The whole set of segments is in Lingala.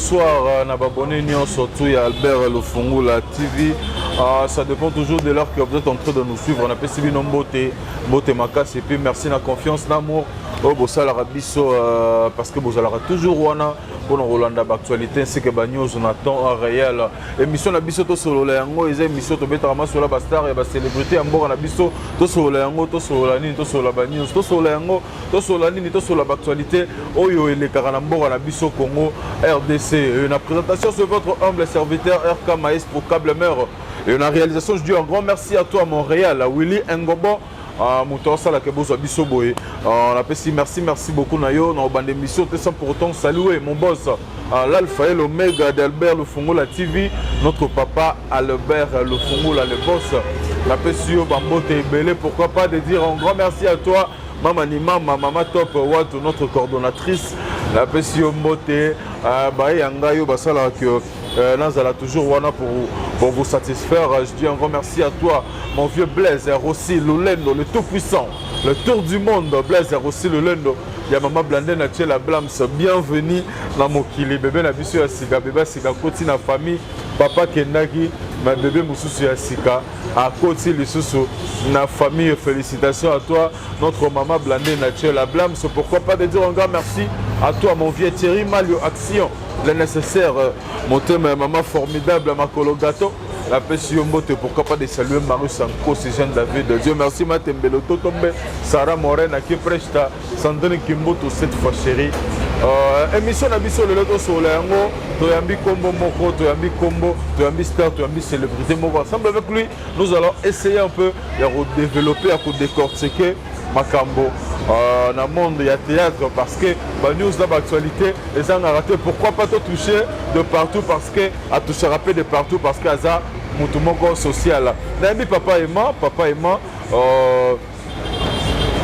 bonsoir na babonné surtout ya Albert Lufungula TV. Ça dépend toujours de l'heure que vous êtes en train de nous suivre. On appelle Sibino Mbote Makas et puis merci la confiance l'amour. Bosala Rabiso parce que vous allez toujours wana pour nous Rolanda d'actualité ainsi que news on attend réel. Émission na biso to solo la yango eza émission to betama sur la bastar et ba célébrité ambo na biso to solo la yango to solo la nini to solo la news to solo la yango to solo la nini to solo la actualité oyo ele karana mbo na biso Congo RDC. Une présentation sur votre humble serviteur RK Maïs pour Câble Mer. Et une réalisation, je dis un grand merci à toi Montréal, à Willy Ngobo. On appelle merci beaucoup Nayo, on a émission sans pour autant saluer mon boss l'alpha et l'oméga d'Albert Lufungula TV, notre papa Albert Lufungula le boss. La PSU Bambote Belé, pourquoi pas de dire un grand merci à toi Maman Nima, Maman Top Watt, notre coordonnatrice. La PSU Mbote Bayangayo Basala que Nazala toujours wana pour vous satisfaire. Je dis un grand merci à toi, mon vieux Blaise Rossi Lulendo, le tout puissant, le tour du monde. Blaise Rossi Lulendo, il y a maman Blandé Nathiela Blams, bienvenue dans mon kili bébé na biso ya sika bébé sika koti na famille papa Kendaki ma bébé mususu ya sika à koti lisusu na famille. Félicitations à toi notre maman Blandé Nathiela Blams. Pourquoi pas de dire un grand merci à toi mon vieux Thierry Malio Action, le nécessaire, mon thème, maman formidable, ma cologato, la PSU Mbote, pourquoi pas de saluer Maru Sanko, c'est Jean David, Dieu merci, Matembelo, Totombe, Sarah Morena, qui presta, Sandrine Kimboto, cette fois chérie. Émission Nabiso, le loto sur l'ango, Toyambi Combo Moko, Toyambi Combo, Toyambi Star, Toyambi Célébrité Moko. Ensemble avec lui, nous allons essayer un peu de développer, à décortiquer Makambo. Dans le monde il y a théâtre parce que la news d'actualité les gens ont raté. Pourquoi pas te toucher de partout parce que à toucher rappel de partout parce que ça mutumoko social. Nami papa et moi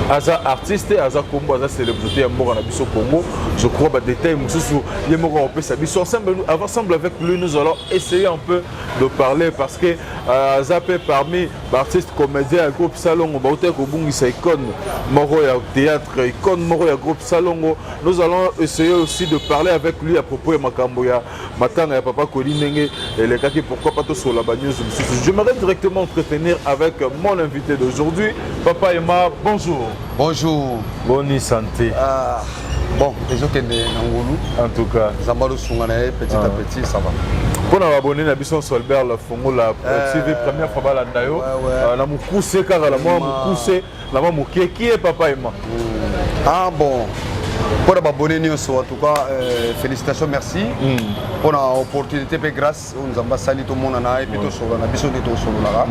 Aza artiste, Aza Combo, Aza célébrité, Mora Nabiso Congo. Je crois que détail, Moussou, Yemora Opé Sabiso. Ensemble avec lui, nous allons essayer un peu de parler parce que Aza peut parmi artistes, comédiens, groupe Salongo, Baotek Obungi, sa icône, Moro ya théâtre, icône Moro ya groupe Salongo. Nous allons essayer aussi de parler avec lui à propos de Makamboya, Matanga et Papa Kolinenge et les gars qui pourquoi pas tous sur la bagnose. Je m'aimerais directement entretenir avec mon invité d'aujourd'hui, Papa Emma. Bonjour. Bonjour. Bonne santé. Bon, les autres en tout cas. Zambalo Sungane, petit à petit, ça va. Pour nous abonner à Bisson Solbert, la Fongola TV, première fois à la Dayo. La Moukousse, car la Moukousse, la Moukousse, qui est Papa et moi. Ah bon. Pour abonner en tout cas, félicitations, merci. Pour l'opportunité, grâce aux ambassades, tout le monde a et puis tout sur la Bisson et tout sur la.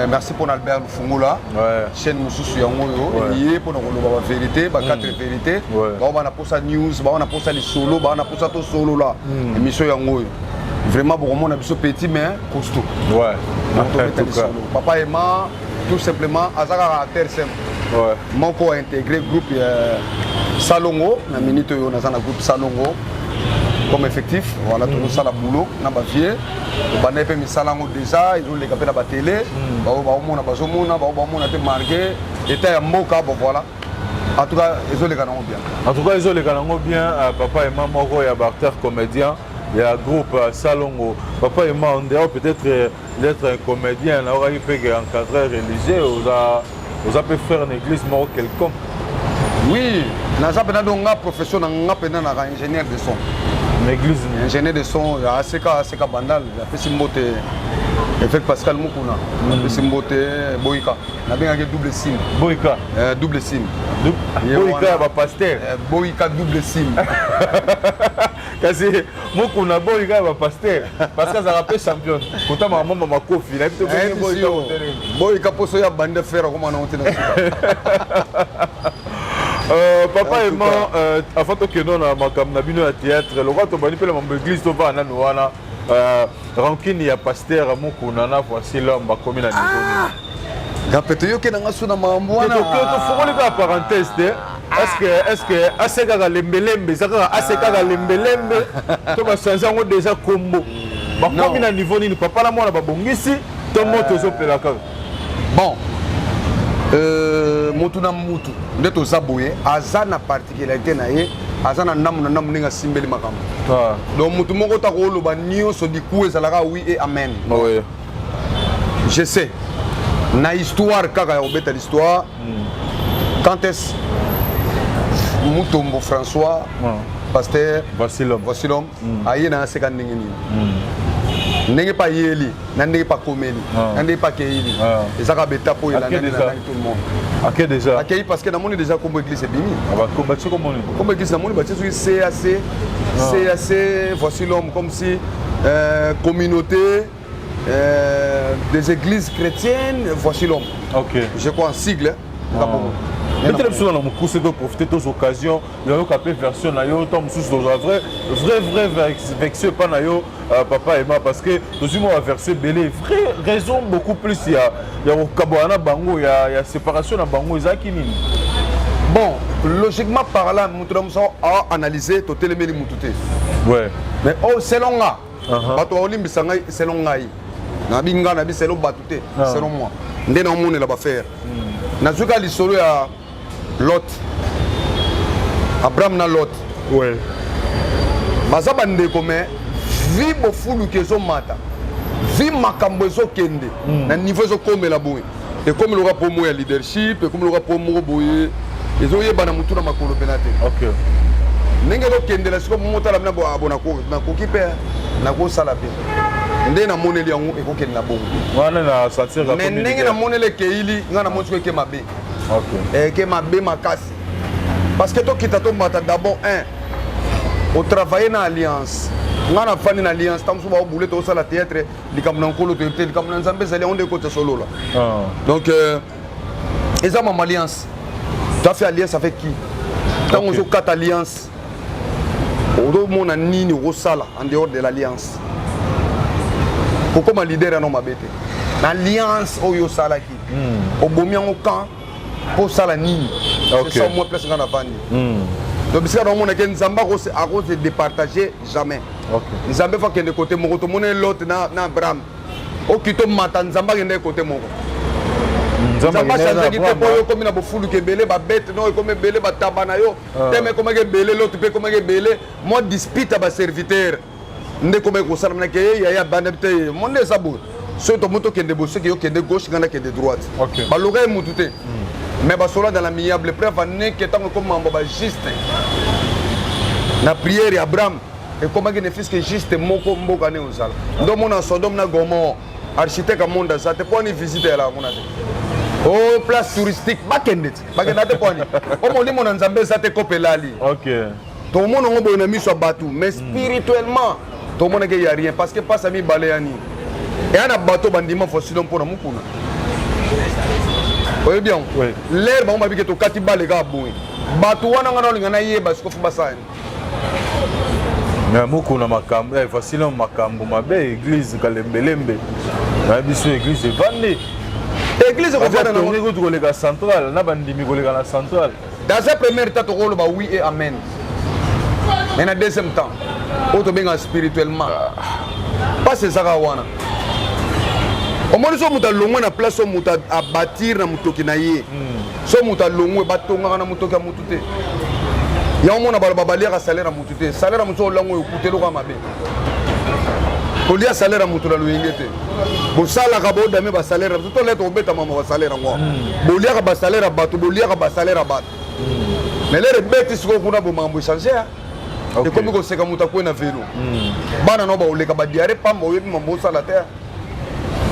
Merci pour Albert Lufungula, chaîne Moussou Yangoyo, lié pour la vérité, quatre vérités. On a pour ça news, on a pour ça les solos, on a pour ça tout solo là. Émission Yangoyo. Vraiment, on a besoin petit mais costaud. Ouais. Papa et moi, tout simplement, à caractère simple. Mon co a intégré le groupe Salongo, la minute on a un groupe Salongo. Comme effectif, voilà tout ça la boulot, na ba vie, ba nepe misalango déjà, ils ont les capé na ba télé, ba mona ba zomona, ba mona te marqué, était un mot cas voilà. En tout cas, ils ont les canons bien. En tout cas, ils ont les canons bien, papa et maman Moro et Barter comédien, il y a un groupe Salongo. Papa et maman en dehors peut-être d'être un comédien, on aurait fait un cadre religieux, vous avez fait une église mort quelconque. Oui, na za pena donga profession na pena na ingénieur de son. L'église ingénieur de son ACK Bandal, fait Simbote avec Pascal Mukuna, fait Simbote Boïka. Na bien double sim. Boïka, double sim. Boïka va pasteur. Boïka double sim. Kasi Mukuna Boïka va pasteur parce que ça rappelle champion. Pourtant maman mama Kofi, là Boïka. Boïka poso ya bande faire comme on a. Papa et moi, avant que nous avons un théâtre, le roi de l'église de Vananuana, Rankine et Pasteur, Moukounana, voici l'homme qui a commis la niveau. Gapeto qui n'a pas mamouana. Il faut que parenthèse. Est-ce que Aseka Lembelembe, Aseka Lembelembe, tu vas changer déjà combo. Commis la niveau ni papa la moi babongisi, ton mot te bon. Motuna Moutou, nous sommes aboués, Aza na particularité naie, azana namu ninga simbeli makambo. Donc mutu moko ta ko loba nyonso di ku ezalaka oui et amen. Oui. Je sais. Na histoire kaka ya obeta l'histoire. Quand est-ce Mutombo François pasteur Vassilom aye na seka ndenge ni. Ndenge pa yeli, na ndenge pa komeli, na ndenge pa keili. Ezaka beta po ila ndenge na tout le monde. OK déjà. OK parce que na moni déjà comme église bimi. Comme tu comme on. Comme église na moni bâti sur CAC voici l'homme comme si communauté des églises chrétiennes voici l'homme. OK. Je crois en sigle. Mais tu as besoin de profiter de ces occasions. Il y a une version na yo tom sous vrai vexé pas na yo papa et maman parce que nous avons versé belé vraie raison beaucoup plus il y a kabwana bango il y a séparation na bango ezaki nini. Bon, logiquement par là nous avons analysé to telemeli mututé. Ouais. Mais oh selon nga bato olimbisa ngai selon ngai. Na binga na bi selon batuté selon moi. Ndena mone la ba faire. Na zuka lisolo ya Lot. Abraham na Lot. Ouais. Baza bande comme vi bo fulu kezo mata. Vi makambo ezo kende na niveau ezo komela boye. Et comme le rapport mo ya leadership, et comme le rapport mo boye, ezo yeba na mutu na makolo penate. OK. Ndenge lo kende la siko mota la na bo abona ko na ko kipe na ko sala pe. Ndé na moneli yango e ko kende na bongo. Wana na sentir la communauté. Mais ndenge na moneli keili ngana montu ko ke mabe. OK. Et que ma bé ma casse. Parce que toi qui t'as tombé d'abord au travailler dans l'alliance. On a fait une alliance. Tant que vous voulez tout ça la théâtre, les camarades colo, les camarades zambés, ils ont des côtés solo là. Donc ils ont une alliance. Tu as fait alliance avec qui? Tant que vous avez 4 alliances, on a ni au sala en dehors de l'alliance. Pourquoi ma leader a non ma bête? L'alliance au yo sala qui? Au bomian au camp. Pour ça la nini. C'est ça moi plus qu'on a vendu. Donc si on a que Nzamba à cause de départager jamais. OK. Nzamba faut que de côté mon tout monde l'autre na Abraham. Au qui tombe matin Nzamba est de côté mon. Nzamba change qui te pour comme na bofulu ke belé ba bête non comme belé ba tabana yo. Teme comme que belé l'autre peut comme que belé moi dispute ba serviteur. Ndé comme ko sala na ke ya banebte mon de sabou. Ceux to moto qui de bosser qui de gauche ngana qui de droite. Ba loga mututé. Mais basola dans la miable preuve n'est que tant comme mambo juste na prière Abraham et comment que ne fils que juste moko mboka ne osala ndo mona Sodome na Gomorrhe architecte monde ça te pour ni visiter là mona oh place touristique bakende te pour ni o moni mona nzambe ça te kopelali. OK. Tout le monde on bo na miso batu mais spirituellement tout le monde que y a rien parce que pas sami baléani et ana bateau bandima fosilon pour na mukuna. Oui bien. L'air ba mba biketo katiba les gars boui. Batu wana ngana lingana yeba sikofu basani. Na moko na makambo facile makambo mabe église kalembelembe. Na biso église evande. Église ko fana na ngoko to kolega centrale na bandimi kolega na centrale. Dans sa première temps to ko ba oui et amen. Mais na deuxième temps, auto benga spirituellement. Pas c'est ça wana. Au moins so muta longwe na place so muta a bâtir na mutoki na ye. So muta longwe batonga na mutoki ya mutute. Ya au mona baloba balia salaire na mutute. Salaire muto longwe okute lo ka mabe. Kolia salaire muto la loyengete. Bo sala ka bo dame ba salaire to leto obeta mama ba salaire ngo. Bolia ka ba salaire batu bolia ka ba salaire batu. Mais les bêtes ko kuna bo mambo changer. Et comme ko seka muta ko na vélo. Bana no ba oleka ba diare pamba oyebi mambo sala terre.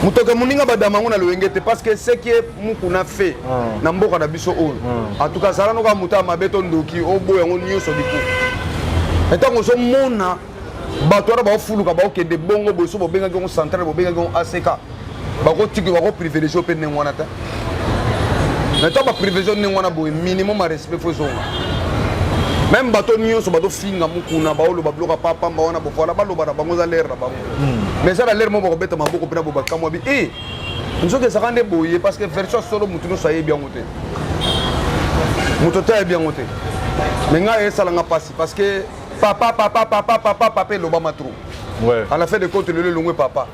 Mutoka muninga badamango na loengete parce que ce qui est mukuna fait na mboka na biso oyo en tout cas sala no ka muta mabeto ndoki obo yango nyoso diku etango so mona bato ara ba fuluka ba okende bongo boso bo benga ngo central bo benga ngo ACK ba ko tiki ba ko privilégier pe ne ngwana ta na ta ba privilégier ne ngwana bo minimum respect fo zonga même bato nyoso bato finga mukuna ba olo ba bloka papa ba wana bo voilà ba lo ba bango za l'air na bango. Mais ça a l'air mon bobette m'a beaucoup pris pour comme moi et nous sommes ça rend boyer parce que version solo mutuno ça est bien monté mutoto est bien monté mais nga ça l'a passé parce que papa l'obama trop ouais à la fin de compte le long papa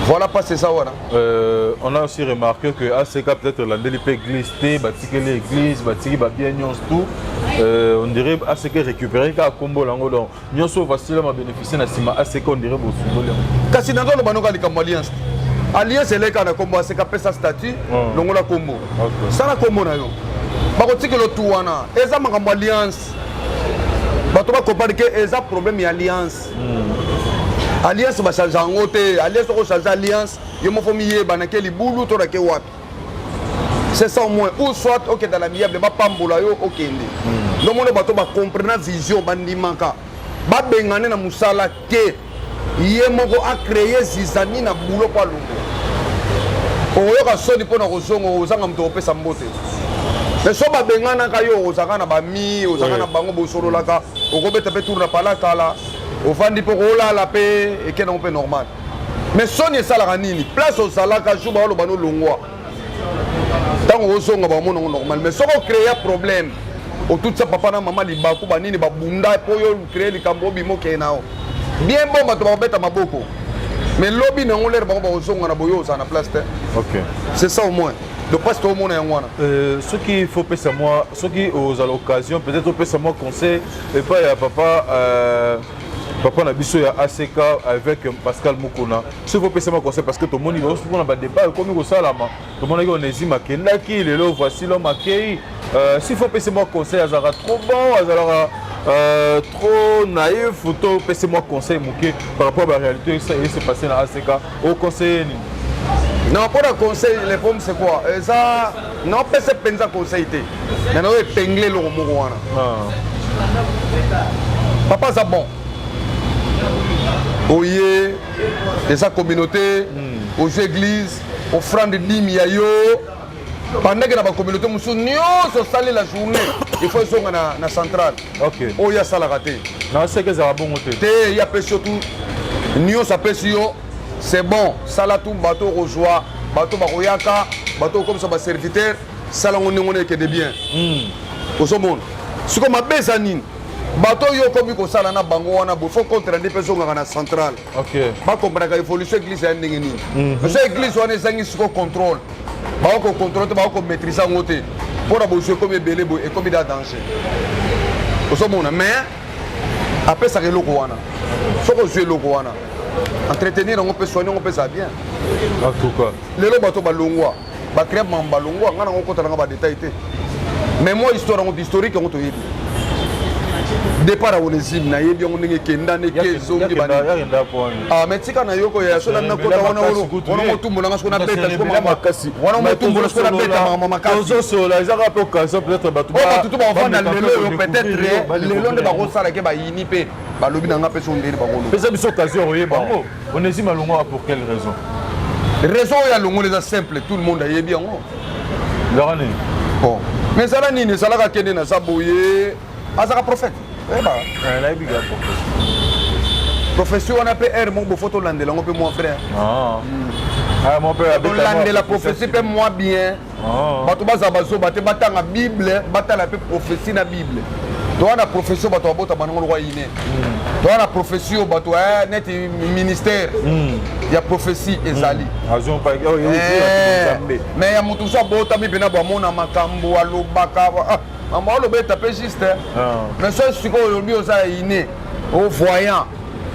voilà pas c'est ça voilà on a aussi remarqué que ACK peut-être la DLP glissé bâtir l'église bâtir bien tout on dirait ACK récupérer ka combo lango donc nyonso facile à bénéficier na sima ACK on dirait bosundoli kasi nanzo lo banoka likambo alliance alliance eleka na combo ACK pesa statut longo la combo sana combo na yo bakotikelo tu wana eza makambo alliance bato bakompare ke eza problème ya alliance alliance bachange yango te alliance okochange alliance yo mofo miyeba na ke libulu to na ke wapi c'est ça au moins ou soit okenda na miyable bapambola yo okende nomona bato bacomprena vision bandimaka babengane na mosala te ye moko acreye zizani na bulo po alongo oyoka soni mpo na kozonga ozanga moto opesa mbote mais so babenganaka yo ozalaka na bami ozalaka na bango bosololaka okobeta mpe tour na palatala ofandi mpo kolala mpe ekendango mpe normal mais soni esalaka nini place ozalaka jour baoloba nolongwa ntango ozonga bamonango normal mais soko ocréer problème otutisa papa na mama libaku banini babunda mpo yo créer likambo obima okeye nao bien bon bato bakobeta maboko mais lobi nango lere bango bakozonga na boyo ozala na place te c'est ça au moins de presque au monde yango wana ce qu'il faut pesa moi ce qui aux à l'occasion peut-être pesa moi conseil et pas ya papa papa na biso ya ACK avec Pascal Mukuna ce faut pesa moi conseil parce que tout le monde il va se prendre un débat comme ko salama tout le monde on ezima kendaki lelo voici l'homme akei s'il faut pesa moi conseil azara trop bon azara trop naïf photo pesa moi conseil muke par rapport à la réalité ça s'est passé dans ACK au conseil. Non, pour le conseil, les pommes c'est quoi? Ça, non, pas se penser conseil. Mais non, épingler le romoana. Papa, c'est bon. Oye, et sa communauté, aux églises, aux offrandes de dîmes, pendant que la communauté, nous sommes salés la journée, il faut être dans la centrale. Ok. Oh, il y a ça la raté. Non, c'est que ça va bon côté. Il y a surtout, nous sommes c'est bon, salatou bateau rejoint, bateau baroyaka, bateau comme ça va serviteur, salon on est que de bien. Au monde. Ce qu'on m'a besoin bateau yo comme ko sala na bango wana bo faut contre des personnes dans la centrale. OK. Ba comprendre que évolution église ya ndenge nini. Parce que église wana ezangi siko contrôle. Ba ko contrôle ba ko maîtriser ngote. Pour la bosse comme belé bo et comme da danger. Au monde mais après ça le loko wana. Faut que jouer loko wana. Entretenir on peut soigner on peut ça bien en tout cas les bateau balongwa ba créer balongwa ngana on compte ba détail mais moi histoire historique on to yebi départ à Onésime na yebi on ngi kenda ne kezo ngi ba ah mais tika na yoko ya so na kota wana wana motumbu na skona beta skona makasi wana motumbu na skona beta mama makasi ozo so la za rapport occasion peut-être bato ba vanda lelo peut-être lelo nde ba ko sala ke ba yini pe balobi na nga pe so ndeni bangolo pesa biso occasion oye bango on estime longo pour quelle raison raison ya longo les simple tout le monde a yebi yango lorane bon mais ça la nini ça la ka kende na saboye azaka prophète eh ba la biga profession on appelle R mon beau photo landela ngo pe mon frère ah mon père on landela prophétie pe moi bien bato baza bazo baté batanga bible batala pe prophétie na bible toi la profession bato abota bango roi iné toi la profession bato net ministère il y a prophétie ezali azon pas mais ya mutu so bota bible na ba mona makambo alobaka maman lobeta pe juste mais ça c'est quoi le bio ça iné au voyant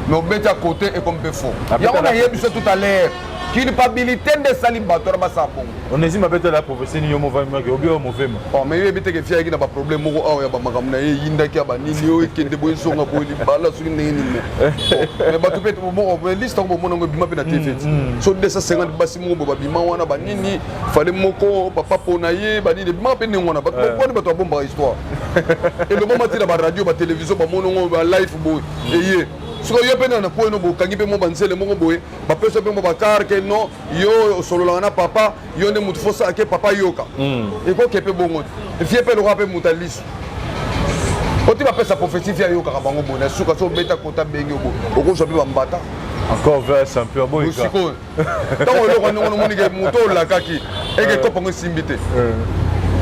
mais beta côté et comme peu faux ya on a yebi tout à l'heure culpabilité de salim bato ba sa bon on estime peut-être la prophétie ni yo mauvais mais au mauvais oh mais yebi te ke fia ki na ba problème moko awa ya ba makambo na yinda ki ba nini yo ekende boy songa boy bala su ni mais bato pe mo liste ko mo ngo bima pe na TV so 250 basi mo ba bima wana ba nini fallait moko papa pona ye ba nini bima pe ni wana bato ko ni bato bomba histoire et le moment ti na ba radio ba télévision ba mo ngo ba live boy et ye ce que yo pe na ko no bo kangi pe mo bansele mo boy ba peso pe mo ba car que non yo solo na papa yo ne mutu fosa ke papa yoka et ko ke pe bongo fie pe lo ka pe mutalis oti ba pesa prophétie fie yoka ka bango bona suka so beta kota bengi obo oko so pe ba mbata encore vers champion boy ka siko tango lo ko no moni ke muto la kaki e ke ko pango simbite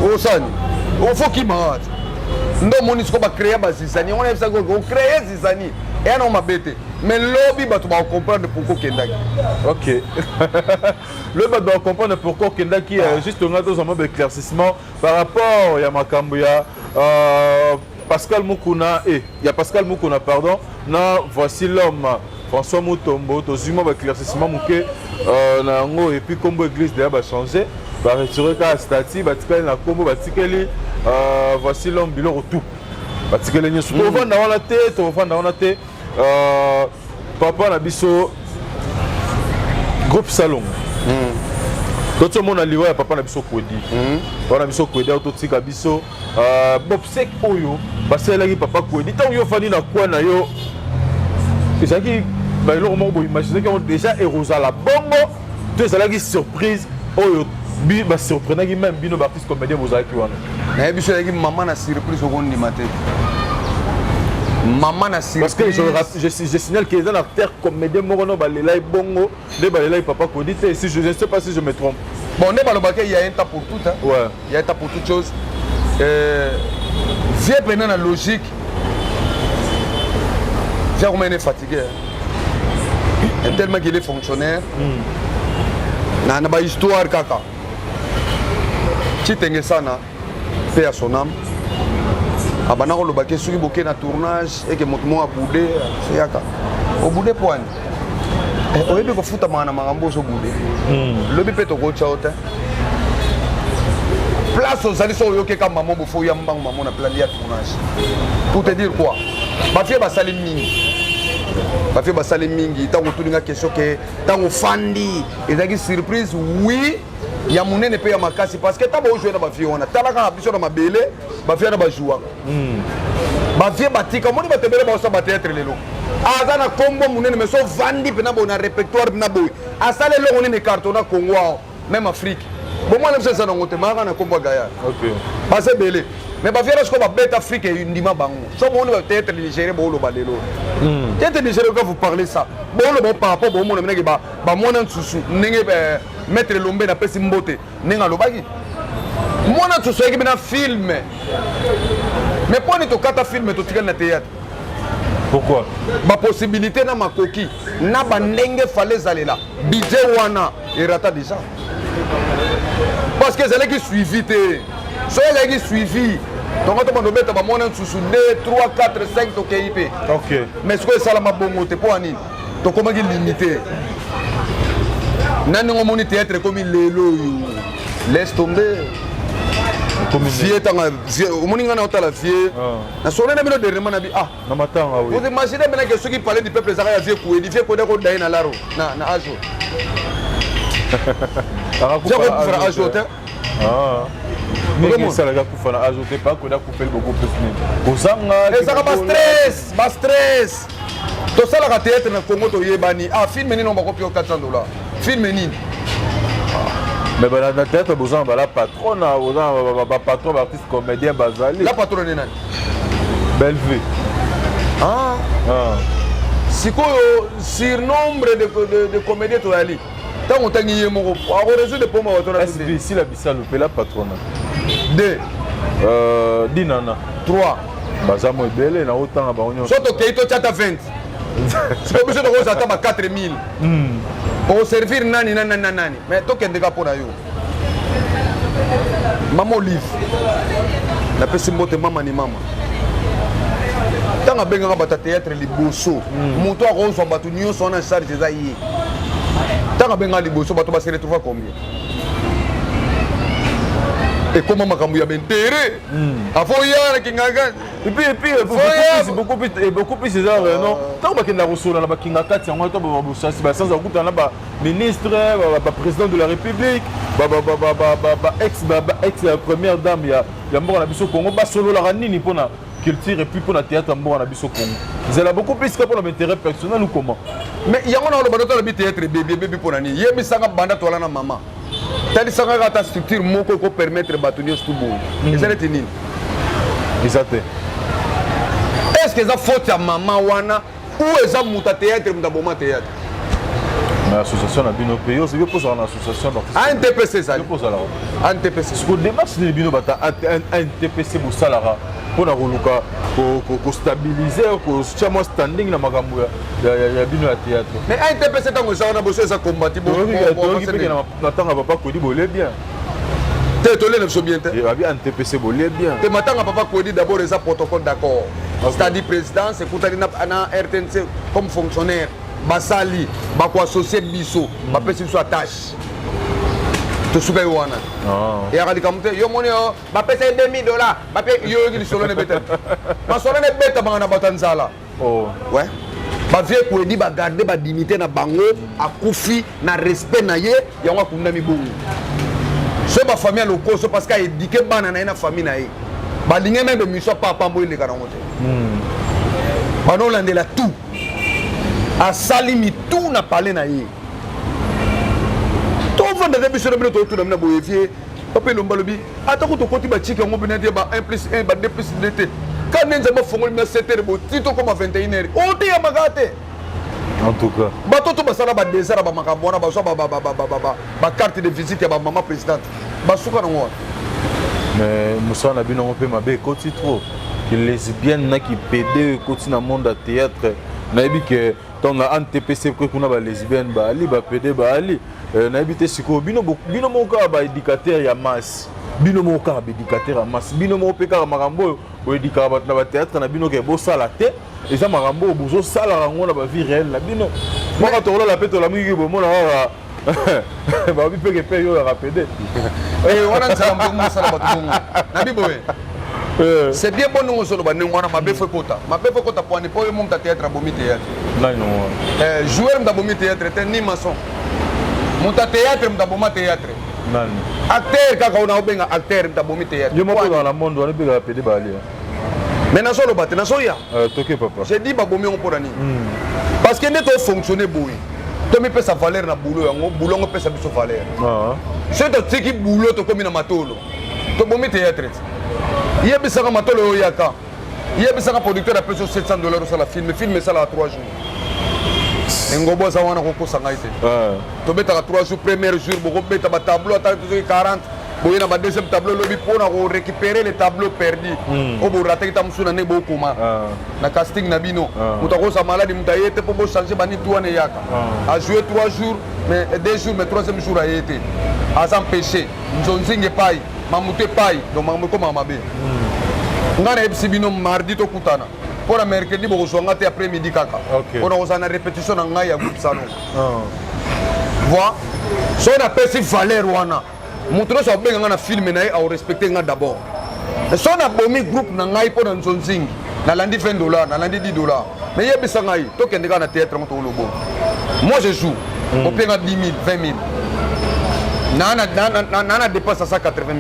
o sani o fo ki mat ndo moni siko ba créer ba zizani on a ça ko créer zizani et non ma bête mais lobby bato ba comprendre pourquoi kendaki OK le bato ba comprendre pourquoi kendaki juste on a deux moments d'éclaircissement par rapport ya makambo ya Pascal Mukuna il y a Pascal Mukuna pardon na voici l'homme François Mutombo tozuma ba éclaircissement muke na ngo et puis combo église déjà va changer va retirer ka statut ba tikali na combo ba tikali voici l'homme biloko tout ba tikali nyeso to vanda wana te papa na biso groupe salon tout le monde a lié papa na biso kwedi papa na biso kwedi auto tika biso bobsek oyo baselaki papa kwedi tant yo fani na kwa na yo ezaki ba eloko moko imaginer que déjà erosa la bongo to ezalaki surprise oyo bi ba surprenaki même bino ba artiste comédien bozalaki wana na biso ezalaki maman na surprise okondi mate maman na surprise parce que je signale qu'il y a un acteur comédien moko ba lelai bongo de ba lelai papa kwedi te si je ne sais pas si je me trompe bon ne balobaka il y a un temps pour tout hein ouais il y a un temps pour toute chose viens pendant la logique viens comment il est fatigué hein? Tellement qu'il est fonctionnaire na ba histoire kaka chitenge sana paix à son âme abana ko lobake soki boke na tournage et que moto mo abude yaka obude point oyebi kofuta mana makambo so bude lobi pe to ko chaota place aux alliés au yoke kama maman bofo ya mbango maman na plan ya tournage pour te dire quoi ba fie ba salim mingi tango tuninga question que tango fandi ezaki surprise oui ya munene pe ya makasi parce que tabo jouer na ba fie ona talaka biso na mabele ba fie na ba jouer ba fie batika moni ba tebele ba so ba théâtre lelo aza na kombo munene mais so vandi pe na bona répertoire na boy asale lo munene carton na Congo même Afrique bon moi je sais na ngote mara na kombo gaya OK parce belé mais ba fie ko ba bête Afrique et ndima bango so moni ba théâtre Nigeria bo lo ba lelo théâtre Nigeria quand vous parlez ça bon le bon par rapport bon mona meneki ba mona nsusu ndenge Maître Lombe na pesi mbote ninga lobaki mona tsosoyeki bina film mais pour ni to kata film to tikana na théâtre pourquoi ba possibilité na makoki na ba ndenge fallait zalela budget wana irata déjà parce que zaleki suivi te so zaleki suivi donc on va mettre ba mona nsusu 2 3 4 5 to KIP OK mais ce que ça la mabongo te pour ani to comment limité nani ngomoni théâtre comme lelo laisse tomber vie tanga vie omoni ngana otala vie na solo na bino dernièrement na bi na matanga oui vous imaginez maintenant que ceux qui parlaient du peuple zaka ya vie ko ko dai na laro na ajo ça ko fera ajo te mais ça la kufa na ajo te pas ko da kufa beaucoup plus ni kozanga ezaka ba stress to sala ka théâtre na Congo to yebani film ni no ba ko pio $400 film nini mais bah la théâtre besoin bah la patronne bah patron artiste comédien bazali la patronne nani belle vie sikoyo surnombre de comédiens to yali tango tangi yemo ko résoudre pour moi to SB si la bisalo pe la patronne 2 dinana 3 bazamo ebele na otanga ba onyo soto keito chata 20 c'est besoin de rose ata ba 4000 pour servir nani mais to kende ka pona yo mama Olive na pesi mbote mama ni mama tanga benga bata théâtre liboso moto akozwa batu nyonso na charge za yi tanga benga liboso batu ba se retrouver combien et comment makambu ya bentere afo yana kingaga et puis beaucoup plus ça non tant que na rusula na bakinga kati yango to ba bosasi ba sans akuta na ba ministre ba président de la république ex première dame ya mboka na biso Congo ba solo la nini pona culture et puis pour la théâtre mboka na biso Congo c'est beaucoup plus que pour l'intérêt personnel ou comment mais yango na lo bato la théâtre bébé pona ni yemi sanga banda to la na mama tali sanga ka ta structure moko ko permettre batunyo stubo ezalete nini exactement est-ce que ça faute ya maman wana ou eza muta théâtre mudaboma théâtre l'association na bino payo c'est pour ça une association d'artistes NTPC ça pour ça là NTPC ce que démarche de bino bata NTPC pour ça là pour na koluka ko stabiliser ko chamo standing na makambo ya bino ya théâtre mais NTPC tango ça na bosso ça combattre bon na tanga papa ko di bolé bien T'es tolé ne bien. Bien en TPC bolé bien. Te matin papa Kwedi d'abord les protocole d'accord. C'est-à-dire président, c'est pour aller na RTNC comme fonctionnaire. Basali, bako associé biso, ba pesi so attache. To suka yoana. Et a radikamte yo moni yo, ba pesi $2,000, ba pe yo ngi solo ne beta. Ma solo ne beta bana batanzala. Oh. Ouais. Ba vie Kwedi ba garder ba dignité na bango, akufi na respect na ye, yango akunda mi bongo. So ba famille lokoso parce qu'a éduqué bana na famille na ye. Ba lingé même de mission papa mboyi le kana ngote. Ba no landela tout. A salimi tout n'a parlé na ye. Tout le monde a vu sur le tout le monde a boéfié. Papa Lombalobi, attends que tu vas chier on peut dire 1 plus 1 2 plus 2. Quand nous avons fait le 7 heures, tito comme à 21h. On dit à Magate. En tout cas. Bato to basala ba désert ba makabona ba so ba carte de visite ya ba maman présidente. Ba suka na ngwa. Mais Moussa na bino on peut mabe côté trop. Que lesbienne na qui pédé côté na monde à théâtre. Na bi que ton na NTPC ko kuna ba lesbienne ba ali ba pédé ba ali. Na bi te siko bino mo ka ba éducateur ya masse. Bino mo ka ba éducateur ya masse. Bino mo pe ka makambo o éducateur ba na ba théâtre na bino ke bo sala te. Et ça makambo bozo sala rango na ba vie réelle na bino. Moi quand on la peto la mu bo mo na ba bi pe ke pe yo la pédé. Wana nzala mbongo sala ba tungu. Na bi boye. C'est bien bon nous solo ba ngwana mabe fo kota. Mabe fo kota pour ne pas mon théâtre bomi théâtre. Non. Joueur mda bomi théâtre te ni maçon. Mon théâtre mda boma théâtre. Non. Acteur kaka on a obenga acteur mda bomi théâtre. Yo mo dans la monde on be la pédé ba ali. Mais na solo ba te na soya. Toké papa. J'ai dit ba bomi on pour ani. Parce que neto fonctionner boy. To mi pesa valeur na boulot yango boulot ngo pesa biso valeur. C'est to tiki boulot to komi na matolo. To bomi théâtre. Il y a des matolo yaka. Il y a des producteurs à plus de $700 sur la film. Le film est ça à 3 jours. Ngobo ça wana ko sangaite. To beta 3 jours premier jour bo beta ba tableau attends 40. Bo ina ba deuxième tableau lobi pona ko récupérer les tableaux perdus. O bo rater ta musuna ne bo kuma. Na casting na bino. Mutako sa malade mutayete po bo changer bani douane yaka. A jouer 3 jours mais 2 jours mais 3e jour a été. A s'empêcher. Nzonzinge pai. Mamute pai donc mamu ko mama be ngana ebisi bino mardi to kutana pour la mercredi bo zonga te après midi kaka on a osana répétition na ngai ya groupe salon voilà so na pesi valeur wana mutu so benga na film na au respecter nga d'abord so na bomi groupe na ngai pour na nzonzingi na landi $20 na landi $10 mais yebisa ngai to kende na théâtre moto lobo moi je joue au penga 10 000 20 000 Nana dépasse à 180 000.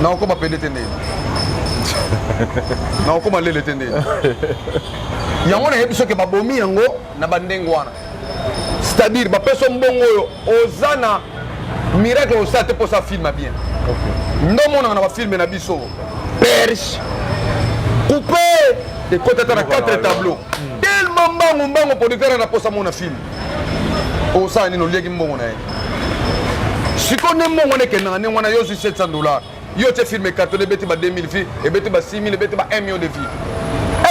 Non, comment payer les Non, comment les tendez. Il y a un épisode qui m'a bomi en haut, na bandengwana. C'est-à-dire, ma personne bongo, Ozana, miracle au stade pour ça film bien. Non, on a filmé na biso. Perche, coupé, et côté de 4 tableaux. Tellement bon, pour le faire na posa mon film. O sa ni no legi mbongo na ye sikone mbongo ne kenanga ne wana yo $700 yo te filme cartonné beti ba 2000 filles et beti ba 6000 et beti ba 1 million de filles.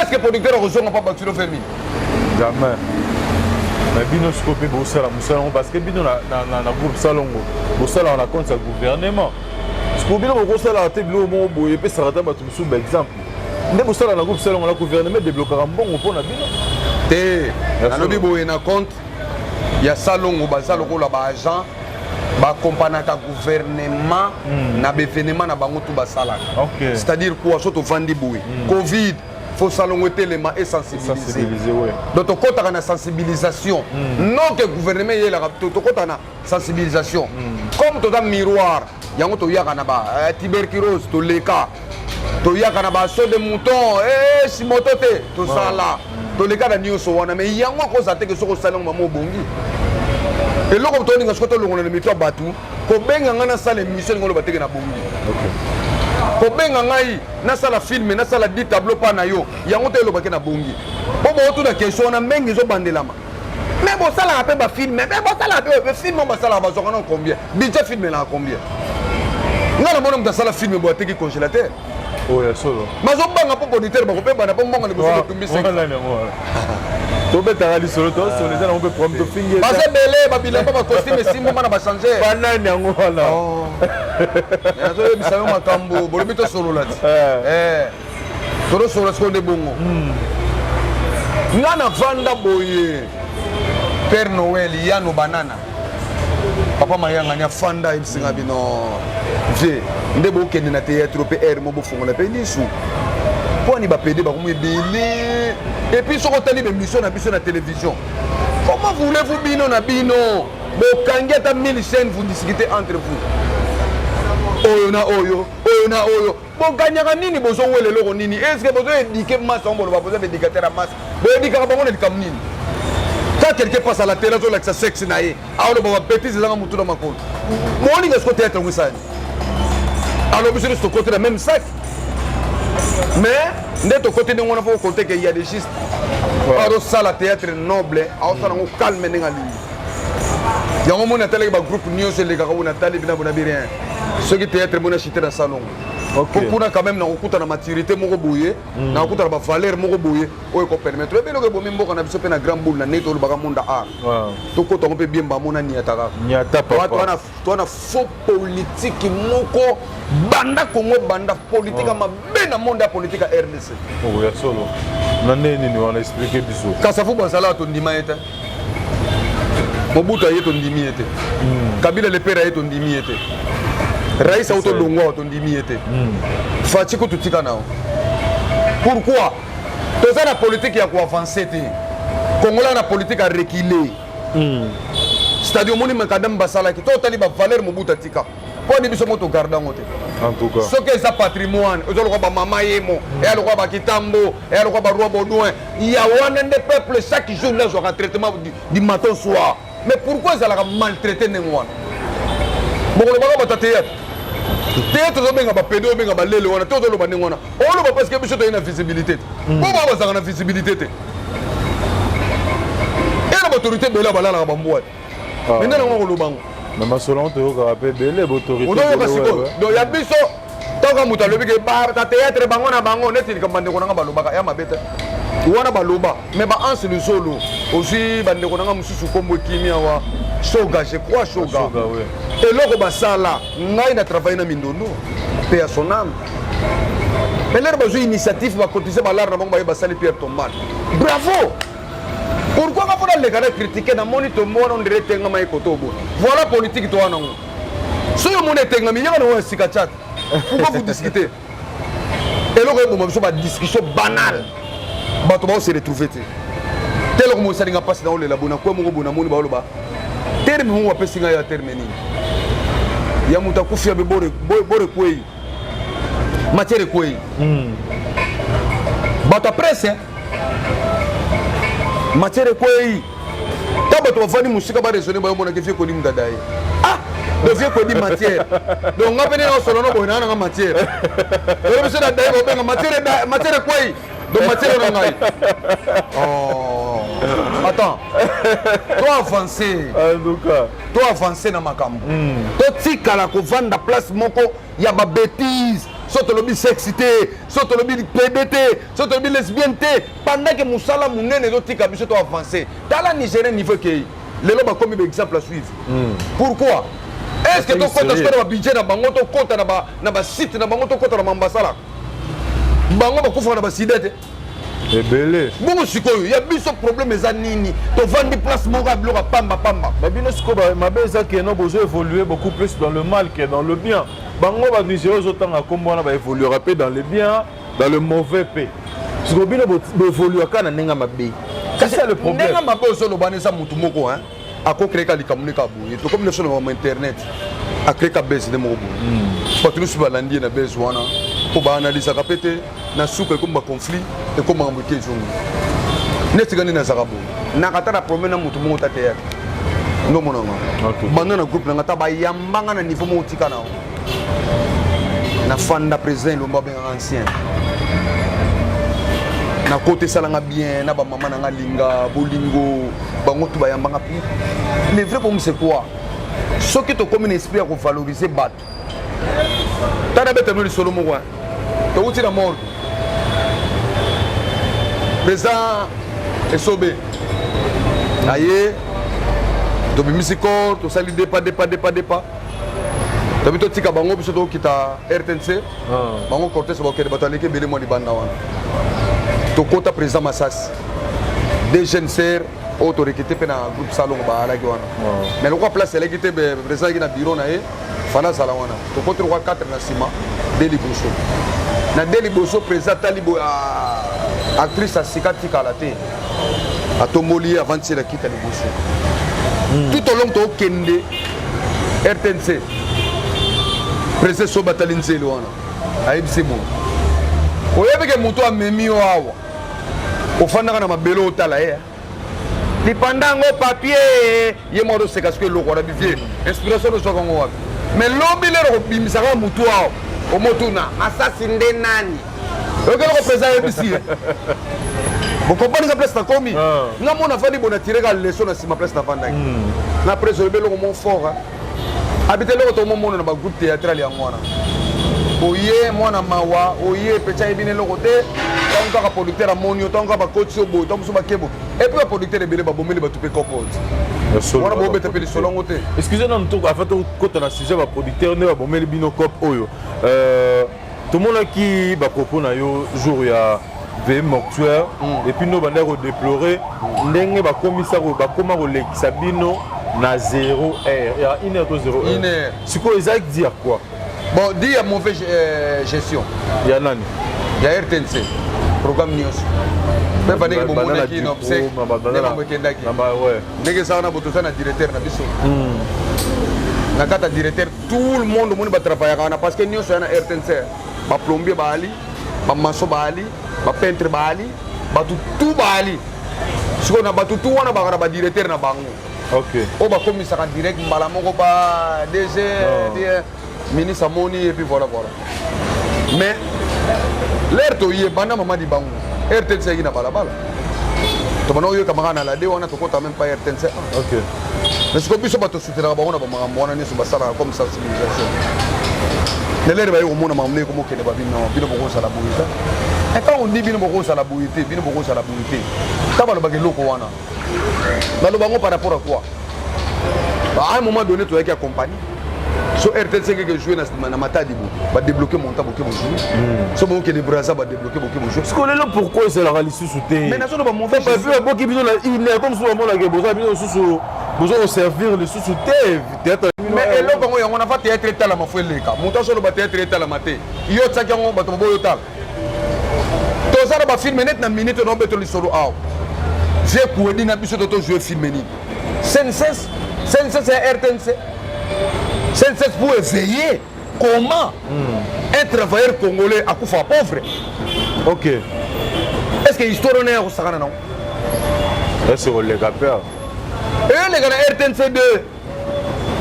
Est-ce que producteur rejoint pas Baxilo Fermi? Jamais. Mais bino scopé bo sala musala parce que bino na groupe salongo bo sala on a compte ça gouvernement parce que bino bo sala te bilo mo boye pe sarata ba tu sous exemple ne bo sala na groupe salongo la gouvernement débloquera mbongo pona bino te na lobi boye na compte. Il y a salon au bazar ko la ba agent ba compagnie ka gouvernement na événement na bango tout basala. C'est-à-dire quoi surtout vandi boui. Covid faut salon élément et sensibiliser. Donc to kota na sensibilisation. Non que gouvernement y la to kota na sensibilisation. Comme to dans miroir, yango to yaka na ba tuberculose to leka. To yaka na ba so de mouton si motote to sala. To leka na nyonso wana mais yango ko za te ke soko salon mamo bongi. Et là comme to ninga skoto longo na mitwa batu ko benga ngana sala émission ngolo bateke na bongi. Ko benga ngai na sala film na sala 10 tableau pa na yo yango te lo bakena na bongi. Po bo to na question na mengi zo bandelama. Mais bon sala ape ba film mais bon sala ape film ba sala ba zo kana combien? Budget film na combien? Ngala mona mta sala film bo ateki congélateur. Oh ya solo. Mazo banga po producteur ba ko pe bana po mbonga le bo tumbisa. tobetaka lisolo tosolo eza nango mpe problème tofingi baza ebele babilamba bacostume esimboma na bachange banani yango wana nazoyebisa yo makambo bolobi tosolola ti tolosolola sikoyo nde bongo nga na vanda boye père noel yano banana papa mayangani afanda ayebisinga bino vie nde bokende na théâtre mpe aire mo bofongola mpe lisu mpo ani bapede bakomi ebele epuis soki otali bemission na biso na télévision comment voulez-vous bino na bino bokangi ata 1000 chaînes vous discutez entre vous oyo na oyo oyo na oyo boganyaka nini bozowela eloko nini estce bozoedike masa ngo boloba boza bédicateur ya masa boyedikaka bango na likamu nini quand quelqu'un passe à la télé azolakisa sexe na ye aoloba babétise ezanga motu na makolo moninga siko théâtre yango esani alobi biso nyonso tokote na même sac mais nde tokote ndenge wana fo kokonte ke ya des gistes azosala théâtre noble aosala yango calme ndenge alingi yango moni atalaki bagroupe nyonso elekaka bona atali bina bona bi rien soki théâtre moni achite na salon po kuna quand même nakokuta na maturité moko boye nakokuta na bavaleur moko boye oyo ekopermettre ebeloko ebomi mboka na biso mpe na grand boule na neti olobaka monde art tokota ngo mpe biemba mona niataka wana faux politique moko banda kongo banda politique ya mabe na monde ya politique ya rdc ya solo na nde nini wana explike biso kasafu bazala tondima ye te mobutu aye tondimi ye te kabila lepere aye tondimi ye te raisa auto longwa tondimi ye te faci ko tutika nao pourquoi toza na politique ya koavancer te kongola na politique ya reculer c'est-à-dire omoni makadam basalaki to otali bavaleur mobutu atika mpo ani biso mo togarde yango te soki eza patrimoine eza lokwa bamama yemo eya lokwa bakitambo eya lokwa baroi baudouin ya wana nde peuple chaque jour nde azwaka traitement du matin soir mais pourquoi ezalaka maltraité ndenge wana bokolobaka bata théâtre théâtre ozobenga bapede obenga balele wana te ozoloba ndenge wana oloba parce que biso toye na visibilité te po baa bazalaka na visibilité te ena baautorité ebele balalaka bambwate mais nde nango kolobango na masolo toyokaka mpe ebele baautorité ozoyoka sikoyo donc ya biso ntango moto alobi ke bata théâtre bango na bango neti likambo bandeko nanga balobaka ya mabe te wana baloba mais baanse lisolo ozwi bandeko nanga mosusu kombo ekimi awa shoga je crois shoga eloko basala ngai na travaille na mindondo mpe ya son âme mais lero bazwi initiative bakotise balare na bango baye basali pierre tombane bravo pourquoi nga mpona leka na critiquer na moni tombona ondire etengama ye koto obona voilà politique to wana ngo soki omoni etengami yaka nango ya sika chat pourquoi vous discutez eloko eboma biso badiscussion banale bato bao se retrouve te teloko mosalinga mpasi na olela bona kue moko bona moni baoloba terme moko bapesi ngai ya terme nini ya moto akufi ya be bore kwei matière ekwei bato ya presse matière ekwei ta bato bafandi mosika baresone bayomonaki vie kodi mdada ye donc vie kodi matière donc nga pene naosolo no boye naa nanga matière olo biso dadaye babenga matière ekwei donc matière na ngai attends to avancer na makambo totikala kovanda place moko ya babétise so tolobi sexe te so tolobi pd te so tolobi lesbienne te pendant ke mosala monene ezotika biso to avancer tala nigérien niveau ekei lelo bakomi baexemple à suivre pourquoi est ce que tokota sikoyo na babudget na bango tokota na basite na bango tokota na mambasala bango bakufaka na basida te ebele bongo sikoyo ya biso problème eza nini tovandi place moko ya biloko pamba babino sikoyo mabe eza keno bozo évoluer beaucoup plus dans le mal que dans le bien bango banigéria ozotanga nkombo wana baévoluera mpe dans le bien dans le mauvais mpe sikoyo bino boévoluaka na ndenge mabe c'est ça le problème ndenge mabe ozolobana eza motu moko akokreeka likambo neka boye tokomi neso na bama internet akreeka bese nde moko boye bato nyonso balandi ye na bese wana mpo baanalisaka mpe te na suka ekomi baconflit ekomi makambo eke ezongi netika nde nazaka boye nakata na problème na motu moko ta teyaka ndomonanga banda na groupe nanga ta bayambanga na niveau moko tika nao na fanda président elomba benganga ancien na kote esalanga bien na bamama nanga linga bolingo bango tu bayambanga pi le vrai problème c'est quoi soki tokomi na esprit ya kovaloriser bato tana betano lisolo moko touti na mort président esobe aye tobimisi corps tosali dépa tabi totika bango biso tokita RTNC bango cortège bakende bato aleki ebele mwa libanda wana tokota président Massasi des jeunes sœurs oyo torekite mpe na groupe salongo baalaki wana mais lokwa place eleki te président aleki na bureau na ye fana azala wana tokoti lokwa 4 na nsima de liboso na de liboso président atali actrice asika tikala te atomboli avant tiela kita liboso tout au long tokende RTNC président so batali nzeli wana ayebisi bo oyebike moto amemi yo awa ofandaka na mabele otala ye lipandango papier ye mwa toseka soki eloko wana bivie inspiration ozwakango wapi mais lobi lero kobimisaka motu awa omotuna Masasi nde nani okeloko président ayebisi ye bokompanisa place nakomi nga mona fandi bona tireka leso na nsima place nafandaki na presse olobi eloko mo fort habite eloko tomomona na bagroupe théâtral yango wana oye mwana mawa oye pecha ebine eloko te ntango kaka producteur amoni yo ntango kaka bakoti yo boye ntango mosu bakebo epuis baproducteur ebele babomeli bato mpe kokoti wana bobeta mpe lisolo yango te excuse na mtoko afa tokota na sujet baproducteur nde babomeli bino cop oyo tomonaki bapropos na yo jour ya veille mortuaire et puis no bandaki kodéplorer ndenge bakoma kolekisa bino na 0 heure ya 1 heure to 0 heure sikoyo ezaki dire quoi bon dire mauvaise gestion ya nani ya RTNC programme nyonso mpe bandenge bomonaki na obsèque nde mambo ekendaki ndenge ezaka na boto oza na directeur na biso na kata directeur tout le monde omoni batravaillaka wana parce que nyonso ya na RTNC baplombier baali bamaso baali bapeintre baali bato tu baali sikoyo na bato tu wana bakana badirecteur na bango oyo bakomisaka direct mbala moko ba DG ministre amoni et puis voilà mais l'air toye banda mama di bango RTNC eki na balabala tobana oyoka maka na lade wana tokota même pas RTNC mais siko biso bato soutenaka bango na bamakambo wana nyonso basalaka comme sensibilisation lelere baye komona makambo ndenge komokende bino bokosala boye te ntango ndi bino bokosala boye te bino bokosala boye te ta balobaka eloko wana baloba yango par rapport à quoi à un moment donné toyaki ya compagnie so RTNC keke joué na matadi bo badébloqué monta boke bojou so bokende braza badébloqué boke bojou siko lelo pourquoi ezalaka lisusu te mais nazono bamauvais boki bino na ine comme souvent bamonaka boza bino lisusu boza koservir lisusu te théâtre mais eloko yango yango nafa théâtre etalama fo eleka moto azoloba théâtre etalama te yo tiaki yango bato baboyo otala toza na bafilme neti na minute naobeto lisolo awa vie kuedi na biso toto jouer filme nini CNCS ya RTNC CNCS pour éveiller comment un travailleur congolais akufa pauvre est-ce que histoire on est au sakana non est-ce que les gars et les gars na RTNC 2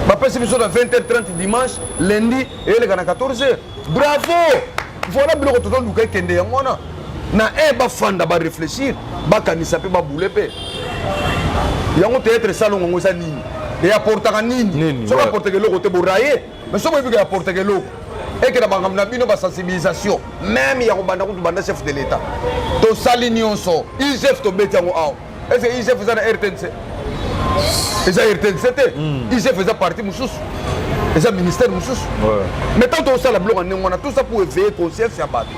bapesi biso na 20h30 dimanche lundi et les gars na 14h bravo voilà biloko toto luka kende yango wana na bafanda réfléchir bakanisa mpe babule mpe yango théâtre salongo ngo eza nini eyaportaka nini soki aportaka eloko te boraye mais soki oyebika yaportaka eloko ekena makambo na bino basensibilisation même ya kobanda kutu banda chef de l'état tosali nyonso IGF tobeti yango awa est ce que IGF eza na RTNC eza RTNC te IGF eza parti mosusu eza ministère mosusu mais tant tosala biloko ndenge wana tout ça pour éveiller conscience ya bato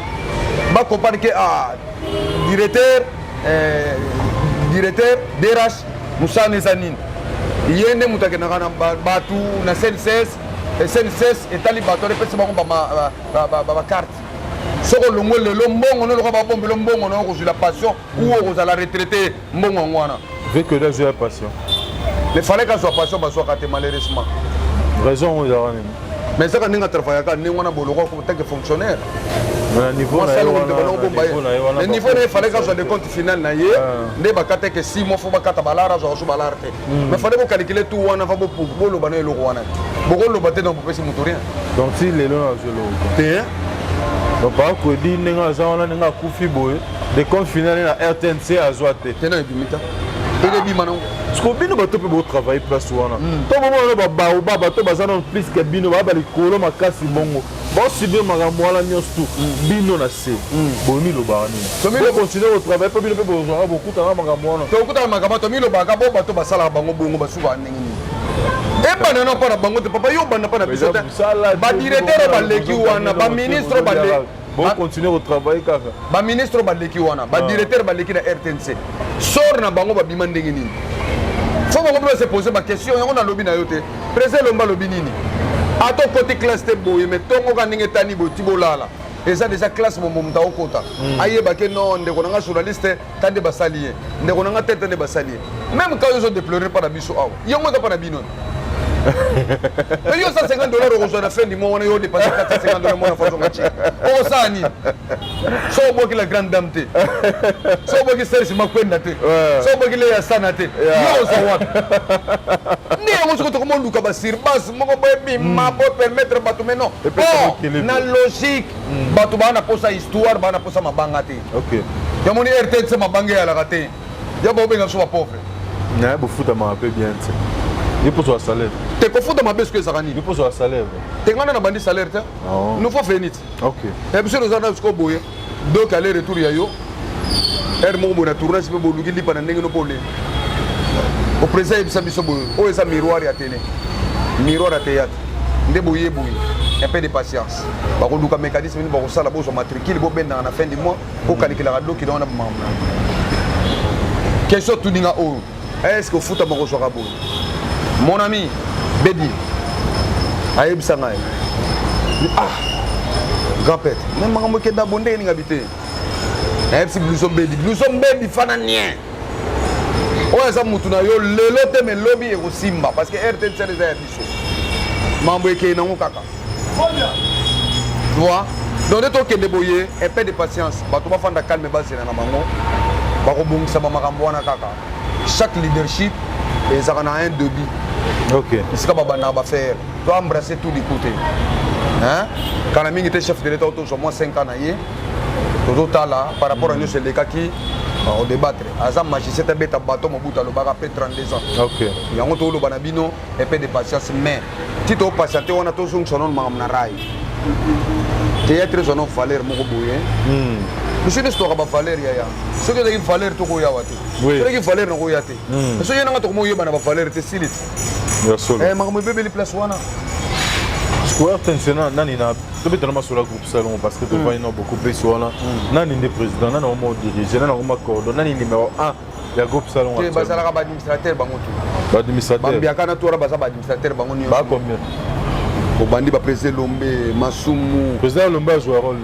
bacomprendre ke directeur DRH musana eza nini ye nde moto akendaka na bato na CNCS etali bato alepesi bango bacarte soko olongwe lelo mbongo noloka babombelo mbongo na okozwila passion ou okozala retraité mbongo yango wana vu que là j'ai passion mais fallait qu'azwa passion bazwaka te malheureusement raison ezaka nini mais ezaka ndenge atravaillaka ndenge wana bolokwa tanke fonctionnaire le niveau na ye fallait qu'azwa de compte final na ye nde bakata ke 6 mois fo bakata balara azwaka so balara te mais fallait bocalcule tout wana fa boloba na eloko wana bokoloba te donc bopesi moto rien donc si lelo nazoloba te donc par kodi ndenge aza wana ndenge akufi boye de compte final na RTNC azwa te te na ebimita ede bima nango siko bino bato mpe botravaille place wana to bomona babaoba bato baza na plus ke bino baa balikolo makasi bongo bon si bien makambo ala nyonso tout bino na se boni lobaka nini bo continuer au travail po bino pe bozwaka bokutana makambo wana tokutana makambo tomi lobaka bo bato basalaka bango bongo basuka ndenge nini ebana na mpona bango te papa yo bana mpona biso te badirecteur baleki wana baministre baleki bon continuer au travail kaka baministre baleki wana badirecteur baleki na RTNC sor na bango babima ndenge nini fo bango mpe se poser baquestion yango na lobi na yo te président lomba lobi nini ato côté classe te boye mais tongo ka ndenge tani boti bolala eza déjà classe momuta okota ayebake non ndeko nanga journaliste tande basali ye ndeko nanga tete tande basali ye même quand ils ont déploré par la biso awa yango eza pa na bino mais yo $150 rejoint la fin du mois on a dépassé $450 mon façon ngachi o ça ni so boki la grande dame te so boki Serge Makwenda te so boki le Yasana te yo ça wat ni on se retrouve luka basir bas moko boy ma bo permettre batu mais non na logique batu bana posa histoire bana posa mabanga te OK ya moni RTNC mabanga ya la raté ya bo benga so pauvre na bo futa ma peu bien te il faut soit salaire te kofuta mabeso que ça il faut soit salaire te ngana na bandi salaire te nous faut faire nit OK et puis nous avons jusqu'au boye donc aller retour ya yo mo bona tournage pe boluki lipa na ndenge no pole au président ibisa biso boye o esa miroir ya télé miroir ya théâtre nde boye boye un peu de patience ba ko luka mécanisme ni ba ko sala bo so matricule bo benda na fin du mois ko calculer la doki dans na mamna question tout ninga o est-ce que foot mo ko so boye mon ami Bedi Aïb Sangaï grand-père même maman qui est d'abondé ni habité Aïb si nous sommes Bedi fananien oh ça mutuna yo lelo te me lobby et simba parce que RTNC les a biso mambo qui na ngokaka tu vois donc de to ke deboyer un peu de patience ba to ba fanda calme base na mamango ba ko bungisa ba makambo wana kaka chaque leadership et ça a un débit. OK. C'est comme on va faire. Doit embrasser tous les côtés. Hein? Quand on était chef de l'État autour de moi 5 ans total là par rapport à nous c'est les cas qui on débattre. Azam magicien te beta bateau mo buta lo ba après 32 ans. OK. Yango to lo banabino un peu de patience mais si tu patienter on a tous son sonon na rai. Théâtre sonon valeur mo ko boye. Monsieur l'histoire ba valeur ya. Ce que les valeurs to ko ya watu. Ce que valeur no ko ya te. Monsieur yana to mo yeba na ba valeur te silit. Ya solo. Makambo bebe les place wana. Square tensiona nani na tobe tellement sur la groupe salon parce que tu vois il y a beaucoup plus wana. Nani ne président nani au mot diriger nani au mot coordonner nani numéro 1 ya groupe salon. Tu ba sala ba administrateur bango tu. Ba administrateur. Ba biakana to ba sa ba administrateur bango ni. Ba combien? Au bandi ba président Lombe Masumu. Président Lombe a joué rôle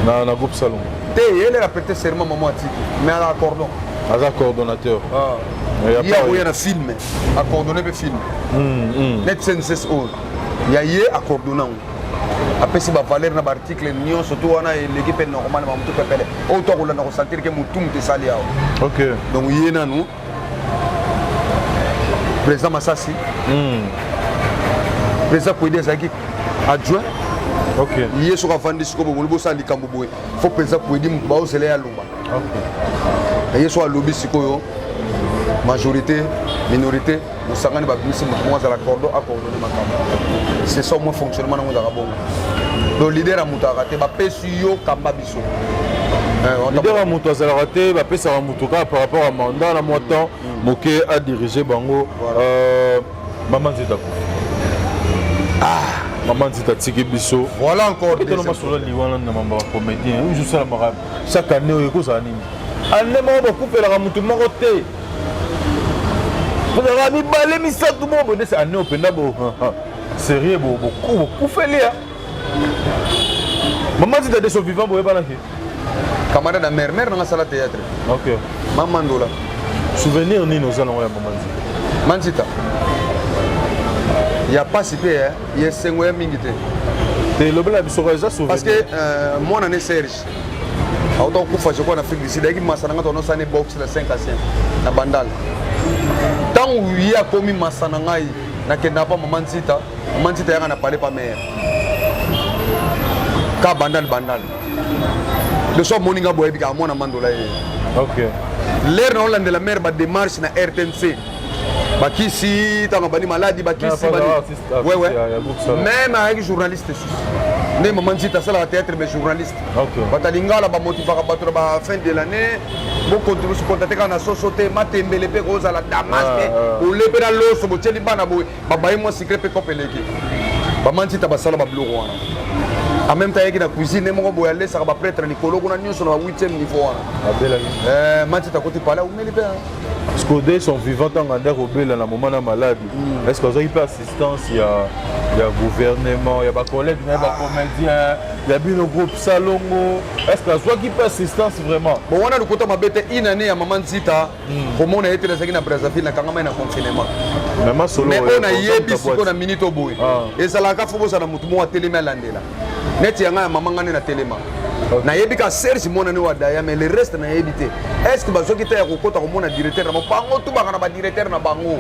na groupe salon. Il a prêté serment maman Atiki, mais à la cordon. À la coordonnateur. Ah. Il y a un film, à coordonner le film. Net senses all. Il y a eu à coordonner. Après si va valer dans l'article nion surtout on a l'équipe normale mais tout pépé. Autant on a ressenti que mutum te sali. OK. Donc il y a nous. Président Massassi. Président Kouidé Zaki adjoint. OK. Il y a sur la fin de ce que vous voulez salir comme vous. Faut président Kouidé ba au sele ya lumba. OK. Il y a sur le lobby sikoyo. Majorité, minorité, nous savons que nous avons la cordon à coordonner ma campagne. C'est ça mon fonctionnement dans le bon. Le leader a monté à rater, ma PSUO Kambabiso. Le leader a monté à rater, ma PSUO par rapport à mandat, la moitié, Moké a dirigé Bango. Maman Zeta. Maman Zeta Tiki Bisso. Voilà encore. Chaque année, il y a année, beaucoup fait la ramoutou maroté. Vous avez mis balé, mis ça tout le monde. C'est année au pénabo. Sérieux, beaucoup fait les. Maman dit des choses vivantes, vous voyez pas là. Camarade de mère dans la salle de théâtre. Ok. Maman Dola. Souvenir ni nous allons voir maman dit. Mansita. Il n'y a pas si peu, il y a 5 mois mingité. C'est le blanc, souvenir. Parce que moi, on est Serge. Autant que je crois en Afrique du Sud, il y a un box de 5 à 5 na bandal. Tant où il y a commis Massanangai, na kidnappa Mamanzita, Mamanzita n'a parlé pas mère. Ka bandal. Le soir morning à Boebi à Mandola. Ok. L'air de la mer va démarche na RTNC. bakisi tanga bani maladi bakisi bani ouais ouais même avec journaliste né maman dit ça la théâtre mais journaliste batalingala ba motivaka bato ba fin de l'année beaucoup de se contacter kana sosote matembele pe roza la damas ou le pe na loso bo teli bana bo ba baye mo secret pe kopeleki ba manti ta basala ba bloko wana en même temps il y a la cuisine mo bo aller ça ba prêtre Nicolo kuna nyoso na 8e niveau wana manti ta côté pala ou meli pe parce que dès son vivant en André Robel à la moment de la maladie est-ce que vous avez pas assistance il y a gouvernement il y a des collègues il y a des comédiens il y a bien le groupe Salongo est-ce que vous avez pas assistance vraiment bon on a le côté ma bête une année à maman Zita comment on a été les na Brazzaville na kangama na confinement même solo mais on a yebi siko na minute boy et ça la ka fobo ça na mutu mo atelema landela neti yanga maman ngane na telema na yebi ka Serge mona ne wadaya mais le reste na yebi te est-ce que bazo kita ya kokota ko mona directeur na bango tu baka na ba directeur na bango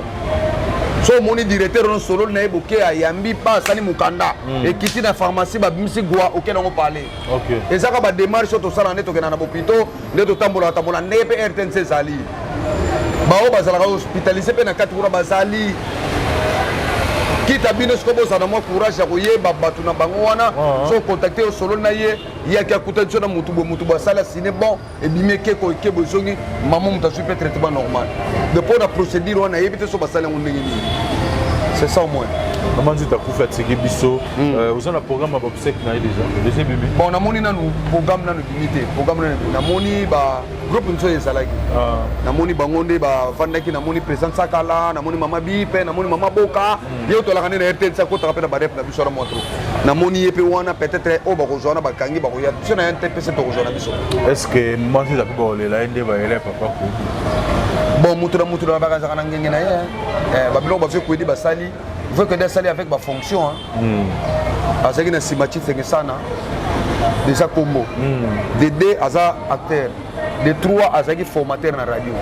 so moni directeur non solo na eboke ayambi pa sani mukanda et kiti na pharmacie ba bimisi gwa auquel on parler OK ezaka ba démarche to sala neto kena na bopito neto tambola nepe RTNC sali ba o bazala hospitalisé pe na katikura bazali kita bino skobo sana mo courage ya koyeba batu na bango wana so contacter solo na ye ya ki akutanso na mutu ba sala sine bon et bimeke ko ekebo zongi maman muta super traitement normal depuis la procédure wana yebite so ba sala ngondengini c'est ça au moins comment tu as fait fatigué biso vous avez un programme à obsèque na déjà bimi bon na moni na programme na limité programme na moni ba groupe nso ezalaki na moni bangonde ba vandaki na moni président Sakala na moni mama Bipe na moni mama Boka yo to la kana na RTL ça ko to rappela ba rep na biso na montro na moni yepe wana peut-être o ba ko zona ba kangi ba ko ya biso na NTPC to ko zona biso est-ce que moi tu as pu ba lela ende ba ele papa ko bon mutu na ba ka kana ngenge na ye ba bilo ba fe ko di ba sali il faut que des salles avec ma fonction parce que na sympathie c'est que ça na déjà combo de 2 aza acteur de 3 azaki formateur na radio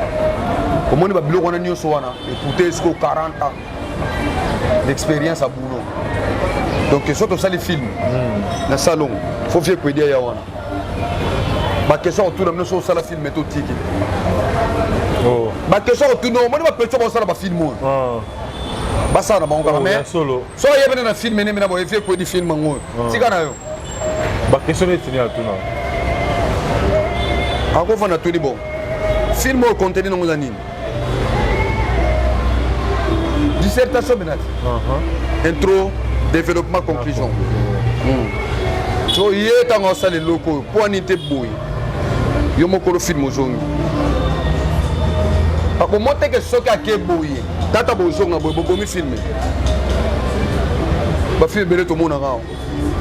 comment ni ba bilo kona nyoso wana écouter jusqu'au 40 ans d'expérience à boulot donc surtout ça les films na salon faut faire que dia ya wana ba question autour de nous sur ça la film et tout tiki ba question autour non moi ba question ba ça ba film basa na bango mais solo so yebena na film ne mina bo efie ko di film ngo tika na yo ba question etini atuna ako fana tuni bon film au contenu ngo za nini dissertation benati intro développement conclusion so yeta ngo sale loko point te boy yo moko lo film ozongi ako mote ke soka ke boy tata bozonga bomi filmé ba film bele to mona ngao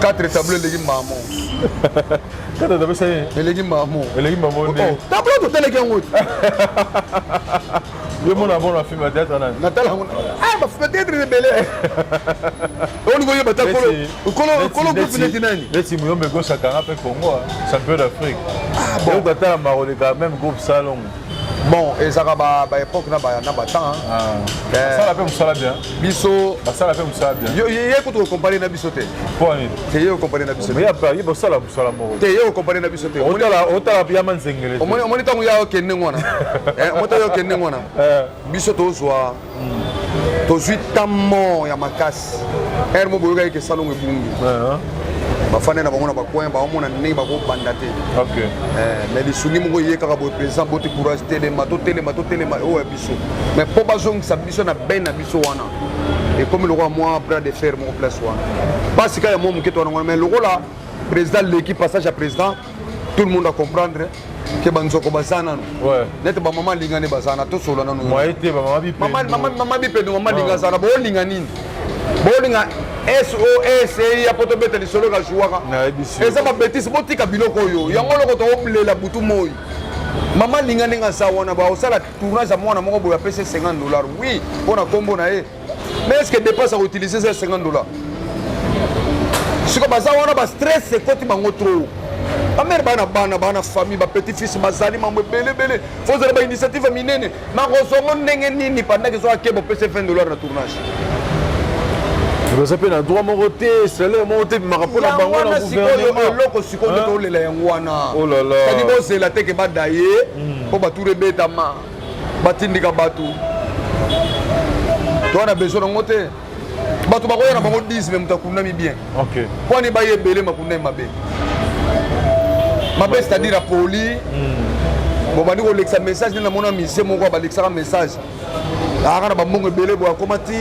4 tableaux legi mamo 4 tableaux c'est legi mamo ne tableau to tele ke ngot yo mona bon la film théâtre na tala ba film théâtre de belé on voyait ba kolo groupe ne tinani les timo me go sakanga pe Congo champion d'Afrique bon tata marole quand même groupe salon bon et ça ba époque na ba temps ça la fait ça bien biso ça la fait ça bien yo ko to comparer na biso te point te yo comparer na biso mais ya pas yo ça la mo te yo comparer na biso te on la bien manzengele o moni tangu ya okenne ngwana mota yo okenne ngwana biso to zwa to zuitamo ya makasi mo boyoka ke salon ebungi bafane na bango na bakoin baomona ndenge bakobanda te mais lisungi moko ye kaka boye président boti courage telema oyo ya biso mais mpo bazongisa biso na bei na biso wana ekomi lokola mwa bras de fer moko place wana mpasi kaka ya mwa moke to wana mais lokola président leki passage ya président tout le monde a comprendre ke banzoko baza nano nete bamama alingani baza na tosola nano mama bipendo mama linga aza na boolinga nini boolinga SOS ya poto beta lisolo ka jouaka eza ba bêtise botika biloko oyo yango loko to oblela butu moyi mama linga ninga sa wana ba osala tournage mwana moko boya pese $50 oui pona kombo na ye mais est-ce que dépasse à utiliser ces $50 siko baza wana ba stress ekoti bango trop amere bana famille ba petit fils bazali mambo belé faut zala ba initiative minene makosongo ndenge nini pendant que zo akebo pese $20 na tournage vous avez un droit monté, c'est le monté marapo la bango na gouvernement. Loko sikondo to lela yango wana. Oh là là. Kadi bo c'est la teke ba daye, po ba toure betama. Batindika batu. on a besoin de monter. Bato bakoya na bango 10 mais mutakunda mi bien. OK. Kwani ba yebele makunda mabe. Mabe c'est-à-dire à poli. Bon ba ndiko lexa message na mona mise moko ba lexa message. Ah kana ba mongo belé bo akomati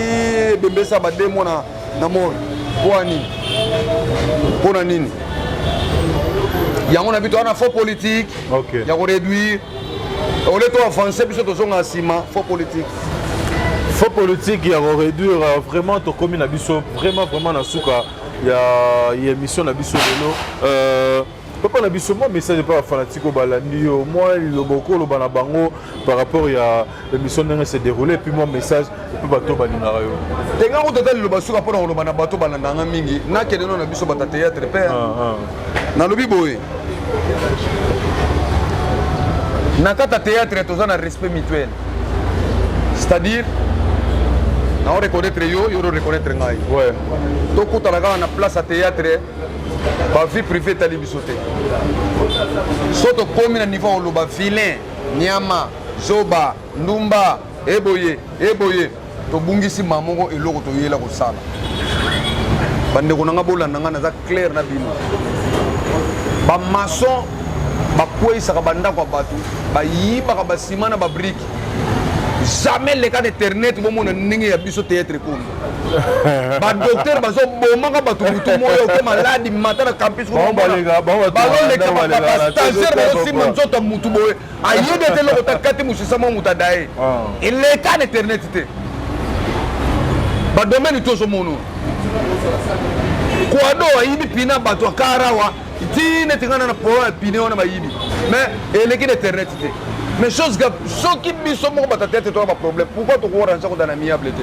bembesa ba demo na mona. Kwani pona nini? Yango na bitu ana faux politique. OK. Ya ko réduire. Au lieu de avancer biso tozonga sima faux politique. Faux politique, il y a réduire vraiment ton commune abisso vraiment dans souka. Il y a émission abisso lelo. Papa nabisso moi message pas fanatique au balandi moi le boko le banabango par rapport il y a l'émission qui s'est déroulée puis moi message et puis bateau balinara yo. Tenga ko total le basuka pour le bana bateau balandanga mingi na kedeno na biso bata théâtre père. Na lobi boye. Na kata théâtre tozana respect mutuel. C'est-à-dire on reconnaître yo reconnaître ngai. Ouais. Donc quand on a place à théâtre, ba vie privée tali bisoté. Soto komi na niveau lo ba vilain, nyama, zoba, ndumba, eboye. To bungisi mamongo eloko to yela ko sala. Bande ko nanga bolanda nga na za clair na bino. Ba maçon ba kwesa ka banda kwa batu, ba yiba ka basima na ba brique. Jamais les cas d'internet vont mon ningue à biso théâtre comme. Ba docteur bazo bomanga batu mutu moyo ke malade matin na campus ko balega stagiaire ba si mon zota mutu boye ayede te lo takati musisa mo mutadae. Et les cas d'internet te. Ba domaine to so mono. Kwa do ayibi pina batu akarawa tine tingana na po pine ona ba yibi. Mais et les cas d'internet te. Mais chose que ceux qui sont morts dans ta tête, tu as un problème. Pourquoi tu vois dans la miable?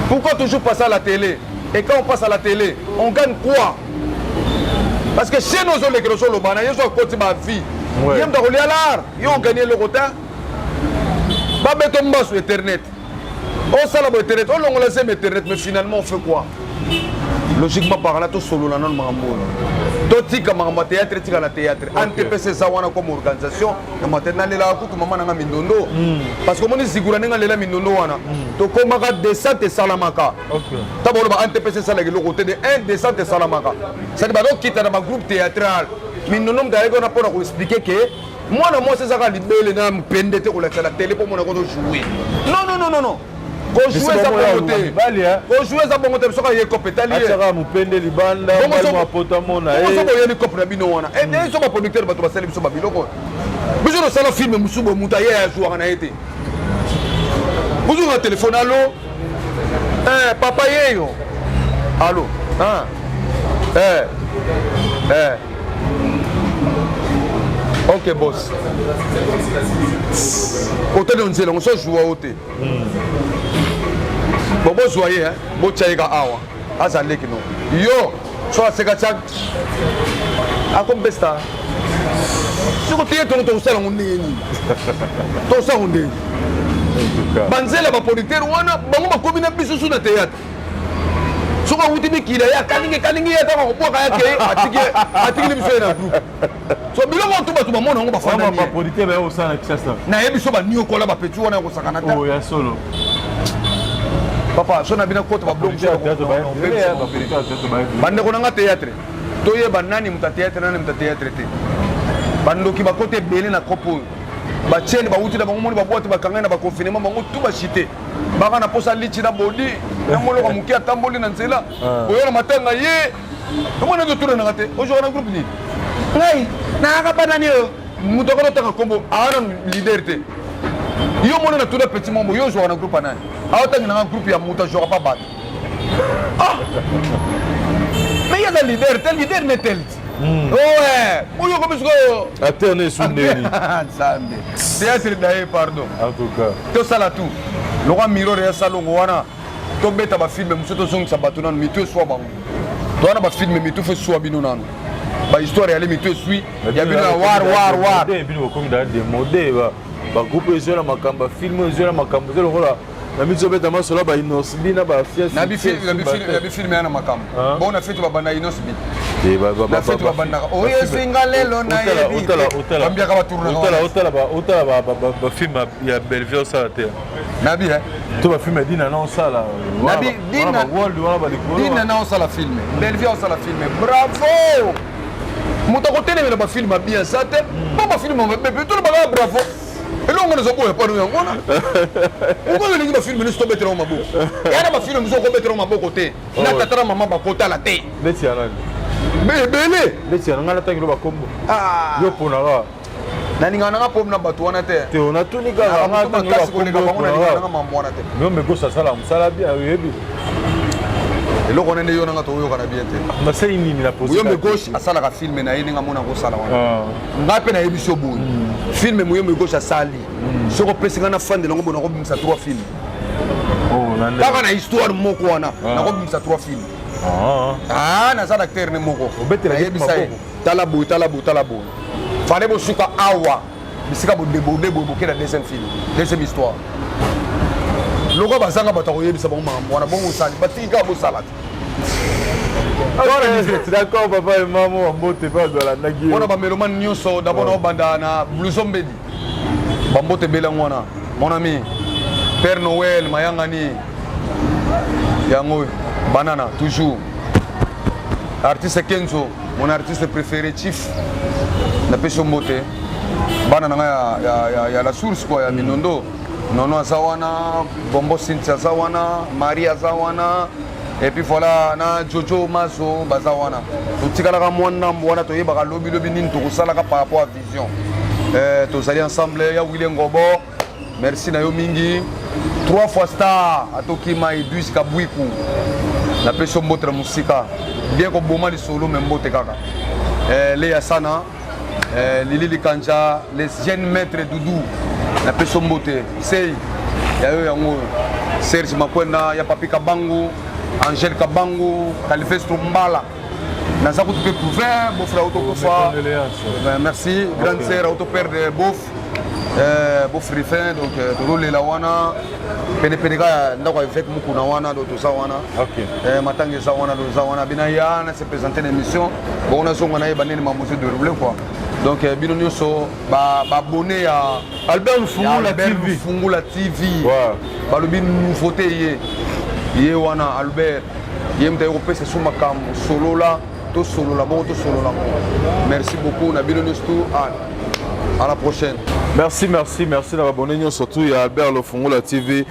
Pourquoi toujours passer à la télé? Et quand on passe à la télé, on gagne quoi? Parce que chez nos autres, les gros le banane, ils ont côté ma vie. Ils ont roulé à l'art, ils ont gagné le retard. Pas béton bas sur Internet. On s'en va Internet, on l'a laissé Internet, mais finalement on fait quoi? Logiquement parlant, tout solo là non mambo. Totika mama théâtre tika la théâtre. NTPC ça wana comme organisation, na maintenant là ko mama na mindondo. Parce que moni zigura nga lela mindondo wana. To komaka descente salamaka. OK. Tabolo ba NTPC ça le côté de un descente salamaka. Ça dit ba do kita na ba groupe théâtral. Mindondo d'ailleurs on a pour expliquer que moi c'est ça ka libele na mpendete ko la télé pour mon ko jouer. Non. Ko jouer ça pour côté. Ko jouer ça pour côté parce que y est compétent lié. Atara mupende libanda mo poto mona. Ko so yeni cop na bino wana. Et des so ba producteur ba to ba sele biso ba biloko. Biso no sala film musubo muta ye ya jouer na été. Biso na téléphone allo. Papa yeyo. Allo. OK boss. Côté de nzela on so jouer oté. Bon zoyer hein, bo tchaika awa. Azale kino. Yo, so aseka tchak. Akom besta. Siko tiye to sala ngundeni. To sala ngundeni. Banzela ba producteur wana bango ba komina biso suna théâtre. Soko wuti bikila ya kalingi ya ta ko boka yake atiki biso na groupe. So biloko to batu ba mona ngo ba fana ba producteur ba osana kisa. Na yebi so ba niyo kola ba petu wana ko sakana ta. Oh ya solo. Papa, so na bina kote ba blog bande ko nga théâtre to ye banani muta théâtre nani muta théâtre te bando ki ba kote bele na kopo ba chene ba uti na bango moni ba boîte ba kangana ba confinement bango tout ba chité ba kana posa lichi na body na molo ka mukia tamboli na nzela boyo na matanga ye to mona to tourner na te ojo na groupe ni ngai na ka banani yo muto ko to ka kombo ana leader te yo mona na tout le petit mambo yo jouer na groupe anani autant dans un groupe ya muta jouera pas battre. Mais il y a des leaders, tel leader n'est tel. Ouais, moi comme ça. Attendez soudeni. Théâtre d'ailleurs pardon. En tout cas. Tout ça là tout. Le roi Miro et ça wana. To beta ba film muso to song sabatuna mi to so ba. To wana ba film mi to fe so bino nanu. Ba histoire ya le mi to sui. Ya bino war. Bino comme dans des modèles ba groupe ezela makamba film ezela makamba zelo hola na biso beta masolo ba inos bina ba fies na bi film yana makam bon na fait ba na inos bi na fait ba banda o yesinga lelo na yebi ambia ka tourner ba film ya Belleville ça te na bi to ba film dina non ça là na bi dina non ça la film Belleville ça la film bravo muta ko tele ba film bien ça te ba film mais tout le bagage bravo elongo na zoboya pano yango na uko lingi ba film ni stop betera maboko yana ba film zo ko betera maboko te na tatara mama ba kota la te beti yana bele beti yana ngala takilo ba kombo yo pona ga na ninga na pom na bato wana te te ona tuni ga ngala takilo ba kombo na mama wana te no me go sala musala bien yebi eloko nende yo nanga to yo kana bien te na sei nini la position yo me gauche asala ka film na yini nga mona ko sala wana ngape na yebi so boy film moyo me gauche asali soko pesinga na fan de longo bona ko bimisa 3 film nande kaka na histoire moko wana na ko bimisa 3 film na sala acteur ne moko obetela yebi sai tala boy fale bo suka awa bisika bo debo ke na deuxième film deuxième histoire loko bazanga bato ko yebisa bango mambo wana bongo sali batika bo salade d'accord papa et maman mbote pas de la nagi wana ba meloman nyonso d'abord na banda na blouson bedi bambote bela ngwana mon ami Père Noël mayangani yango banana toujours artiste Kenzo mon artiste préféré Chief na peso mbote banana ya la source quoi ya Minondo Nono Azawana, Bombo Cynthia Zawana, Maria Zawana, et puis voilà, na Jojo Mazo Bazawana. Tout ce qu'on a mwana to yeba lobby nin to sala par rapport à vision. Tous allés ensemble, ya William Gobo. Merci na yo mingi. 3 fois star atokima Idris Kabwiku. La peso mbotre musika. Bien ko boma li solo membote kaka. Leya Sana, Lili Likanja, les jeunes maîtres Doudou. La personne beauté, c'est yango Serge Makwena, ya Papi Kabangu, Angèle Kabangu, Kalifes Trumbala. Naza ko tout prouver, beau frère autokofa. Merci, grande sœur auto père de Bof. Bof Rifin donc tout le lawana. Penepega ndako avec muku na wana do to sawana. OK. Matangi sawana do sawana binaya na se présenter l'émission. Bon on a zonga na yeba nini mamuso de rouler quoi. Donc bino nyonso ba abonné à Albert Lufungula TV. Balobi nouveauté ye wana Albert yemta ko pesa suma kam solo la to solo la bon to solo la. Merci beaucoup na bino nyonso à la prochaine. Merci d'avoir abonné surtout à Albert Lufungula TV.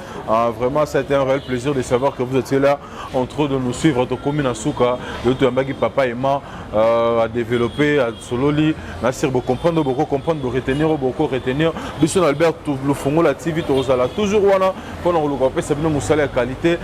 Vraiment, ça a été un réel plaisir de savoir que vous étiez là en train de nous suivre. Votre commune à Souka, le Tuambagi Papa et moi à développer, à Sololi, Nassir, beaucoup comprendre, beaucoup retenir. Bisson Albert Lufungula TV, toujours wana pour nous regrouper, c'est nous moussaler à qualité,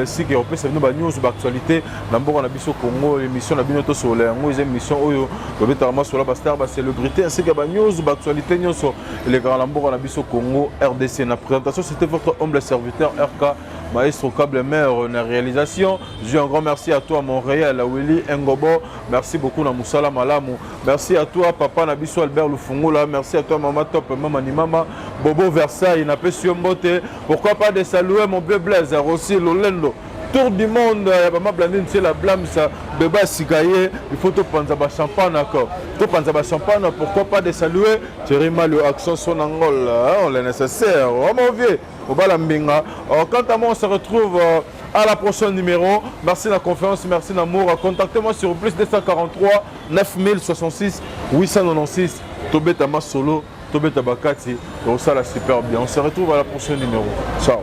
si qui repère c'est nous news d'actualité. D'abord on a biso Congo, l'émission la binoto sur les émissions où le vétéran sur la bastar, célébrité ainsi que news d'actualité sur les grands lambeaux on a biso Congo RDC. La présentation c'était votre humble serviteur RK Maestro Câble Mère en réalisation. Je dis un grand merci à toi Montréal, à Willy Ngobo. Merci beaucoup na Moussala Malamu. Merci à toi Papa Nabiso Albert Lufungula. Merci à toi Maman Top, Maman ni Mama Bobo Versailles, Napesio Mbote. Pourquoi pas de saluer mon vieux Blaise aussi Lolendo. Tour du monde, il y a pas blandine, c'est la blâme ça. Beba Sikaye, il faut tout prendre ba champagne encore. Tout prendre ba champagne, pourquoi pas de saluer Thierry Malo Action son Angol, on est nécessaire. Oh mon vieux, au Balambinga. Quant à moi, on se retrouve à la prochaine numéro. Merci de la confiance, merci d'amour. Contactez-moi sur plus 243 9066 896. Tobeta Masolo, Tobeta Bakati. Et ça, là, super bien. On se retrouve à la prochaine numéro. Ciao.